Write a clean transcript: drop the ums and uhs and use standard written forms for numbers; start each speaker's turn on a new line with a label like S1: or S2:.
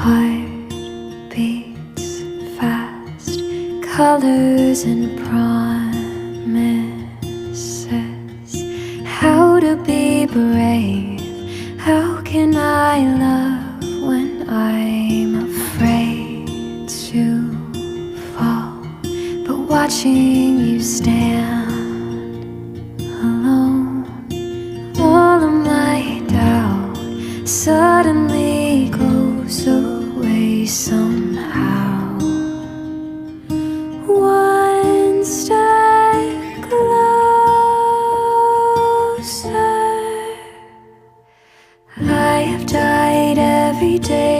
S1: Heart beats fast, colors and promises. How to be brave, how can I love when I'm afraid to fall? But watching you stand alone, all of my doubt suddenly goes away somehow. One step closer. I have died every day